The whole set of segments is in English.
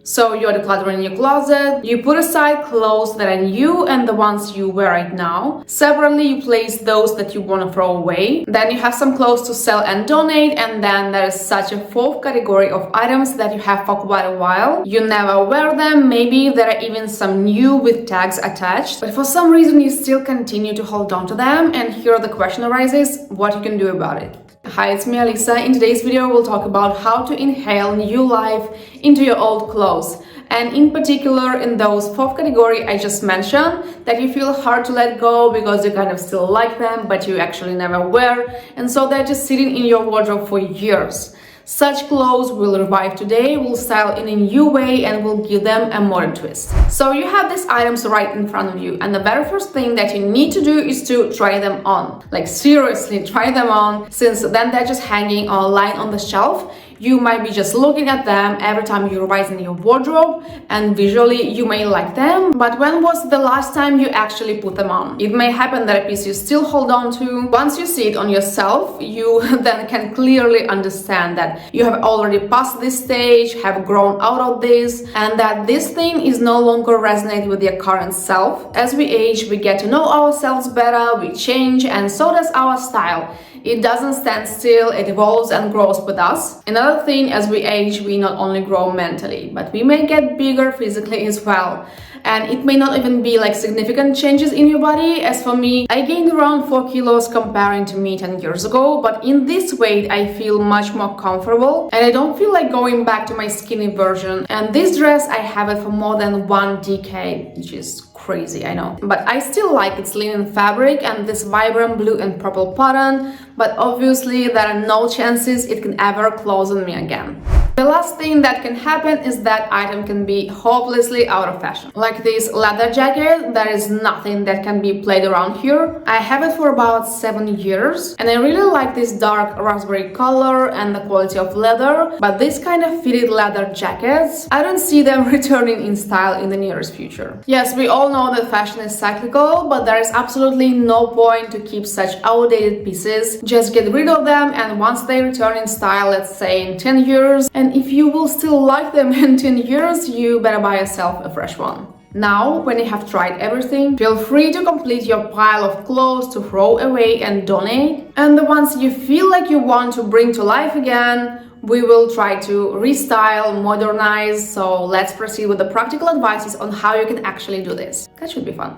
So you're decluttering your closet, you put aside clothes that are new and the ones you wear right now. Separately, you place those that you want to throw away. Then you have some clothes to sell and donate, and then there is such a fourth category of items that you have for quite a while. You never wear them, maybe there are even some new with tags attached, but for some reason you still continue to hold on to them, and here the question arises, what you can do about it. Hi, it's me Alisa. In today's video we'll talk about how to inhale new life into your old clothes, and in particular in those fourth category I just mentioned that you feel hard to let go because you kind of still like them but you actually never wear, and so they're just sitting in your wardrobe for years. Such clothes will revive today, will style in a new way, and will give them a modern twist. So you have these items right in front of you, and the very first thing that you need to do is to try them on. Like seriously, try them on, since then they're just hanging or lying on the shelf. You might be just looking at them every time you revise in your wardrobe, and visually you may like them, but when was the last time you actually put them on? It may happen that a piece you still hold on to. Once you see it on yourself, you then can clearly understand that you have already passed this stage, have grown out of this, and that this thing is no longer resonate with your current self. As we age, we get to know ourselves better, we change, and so does our style. It doesn't stand still, it evolves and grows with us. Another thing, as we age, we not only grow mentally, but we may get bigger physically as well. And it may not even be like significant changes in your body. As for me, I gained around 4 kilos comparing to me 10 years ago, but in this weight I feel much more comfortable and I don't feel like going back to my skinny version. And this dress, I have it for more than 1 decade, which is crazy, I know. But I still like its linen fabric and this vibrant blue and purple pattern, but obviously there are no chances it can ever close on me again. The last thing that can happen is that item can be hopelessly out of fashion. Like this leather jacket, there is nothing that can be played around here. I have it for about 7 years and I really like this dark raspberry color and the quality of leather, but this kind of fitted leather jackets, I don't see them returning in style in the nearest future. Yes, we all know that fashion is cyclical, but there is absolutely no point to keep such outdated pieces. Just get rid of them, and once they return in style, let's say in 10 years, and if you will still like them in 10 years, you better buy yourself a fresh one. Now, when you have tried everything, feel free to complete your pile of clothes to throw away and donate. And the ones you feel like you want to bring to life again, we will try to restyle, modernize. So let's proceed with the practical advices on how you can actually do this. That should be fun.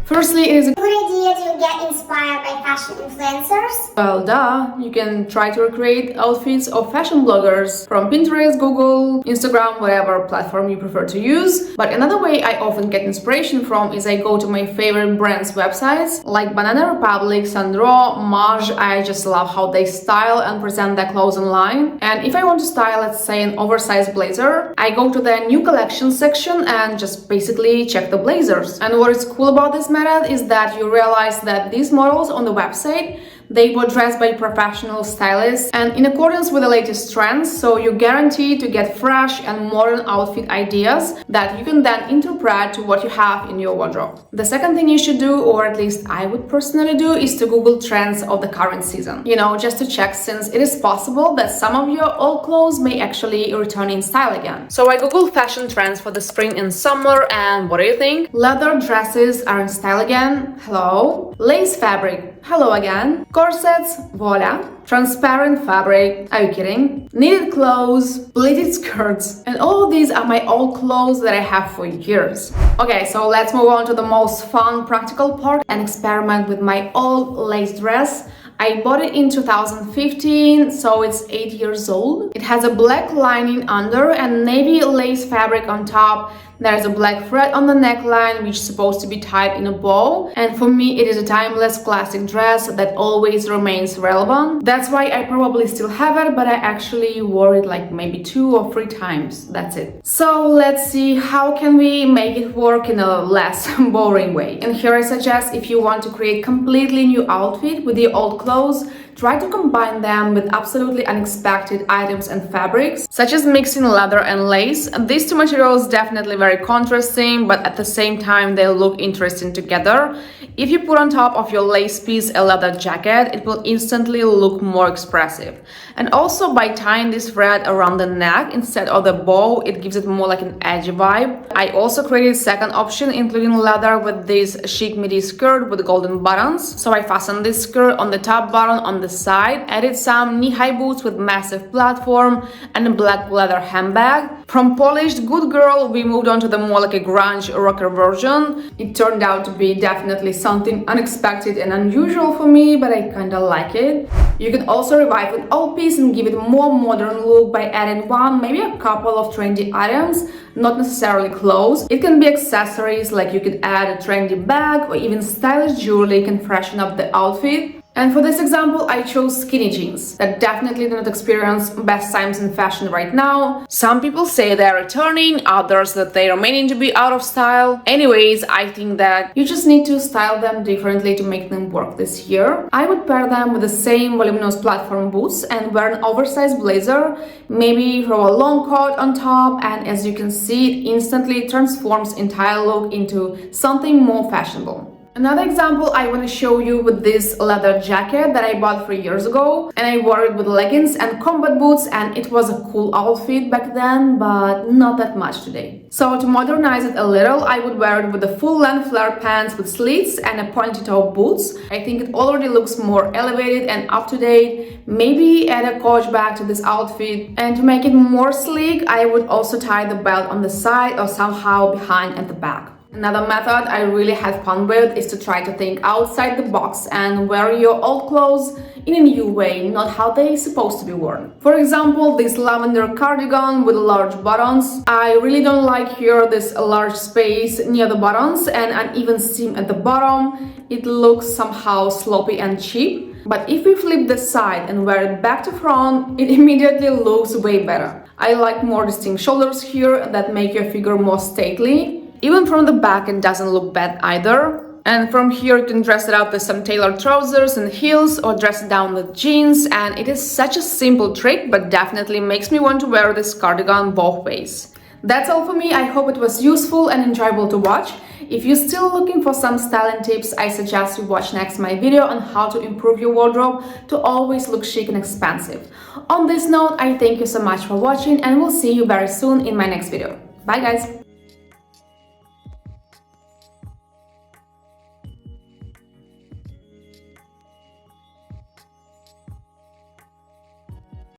Firstly, it is a good idea to get inspired by fashion influencers. Well, duh. You can try to recreate outfits of fashion bloggers from Pinterest, Google, Instagram, whatever platform you prefer to use. But another way I often get inspiration from is I go to my favorite brands' websites like Banana Republic, Sandro, Marge. I just love how they style and present their clothes online. And if I want to style, let's say, an oversized blazer, I go to their new collection section and just basically check the blazers. And what is cool about this method is that you realize that these models on the website, they were dressed by professional stylists and in accordance with the latest trends, so you're guaranteed to get fresh and modern outfit ideas that you can then interpret to what you have in your wardrobe. The second thing you should do, or at least I would personally do, is to Google trends of the current season. You know, just to check, since it is possible that some of your old clothes may actually return in style again. So I Googled fashion trends for the spring and summer, and what do you think? Leather dresses are in style again. Hello. Lace fabric. Hello again. Corsets, voila. Transparent fabric, are you kidding? Knitted clothes, pleated skirts, and all of these are my old clothes that I have for years. Okay, so let's move on to the most fun, practical part and experiment with my old lace dress. I bought it in 2015, so it's 8 years old. It has a black lining under and navy lace fabric on top. There's a black thread on the neckline, which is supposed to be tied in a bow. And for me, it is a timeless classic dress that always remains relevant. That's why I probably still have it, but I actually wore it like maybe 2 or 3 times. That's it. So let's see how can we make it work in a less boring way. And here I suggest, if you want to create completely new outfit with your old clothes, try to combine them with absolutely unexpected items and fabrics, such as mixing leather and lace. These two materials definitely very contrasting, but at the same time they look interesting together. If you put on top of your lace piece a leather jacket, it will instantly look more expressive. And also by tying this thread around the neck instead of the bow, it gives it more like an edgy vibe. I also created a second option including leather with this chic midi skirt with golden buttons. So I fastened this skirt on the top button on the side, added some knee-high boots with massive platform and a black leather handbag. From polished good girl, we moved on to the more like a grunge rocker version. It turned out to be definitely something unexpected and unusual for me, but I kinda like it. You can also revive an old piece and give it a more modern look by adding one, maybe a couple of trendy items, not necessarily clothes. It can be accessories, like you could add a trendy bag or even stylish jewelry can freshen up the outfit. And for this example, I chose skinny jeans that definitely do not experience best times in fashion right now. Some people say they're returning, others that they are remaining to be out of style. Anyways, I think that you just need to style them differently to make them work this year. I would pair them with the same voluminous platform boots and wear an oversized blazer, maybe throw a long coat on top, and as you can see, it instantly transforms entire look into something more fashionable. Another example I want to show you with this leather jacket that I bought 3 years ago, and I wore it with leggings and combat boots, and it was a cool outfit back then, but not that much today. So to modernize it a little, I would wear it with the full-length flare pants with slits and a pointy-toe boots. I think it already looks more elevated and up-to-date. Maybe add a coach bag to this outfit, and to make it more sleek, I would also tie the belt on the side or somehow behind at the back. Another method I really had fun with is to try to think outside the box and wear your old clothes in a new way, not how they're supposed to be worn. For example, this lavender cardigan with large buttons. I really don't like here this large space near the buttons and an even seam at the bottom. It looks somehow sloppy and cheap. But if we flip the side and wear it back to front, it immediately looks way better. I like more distinct shoulders here that make your figure more stately. Even from the back, it doesn't look bad either. And from here you can dress it up with some tailored trousers and heels or dress it down with jeans, and it is such a simple trick but definitely makes me want to wear this cardigan both ways. That's all for me. I hope it was useful and enjoyable to watch. If you're still looking for some styling tips, I suggest you watch next my video on how to improve your wardrobe to always look chic and expensive. On this note, I thank you so much for watching and we'll see you very soon in my next video. Bye guys!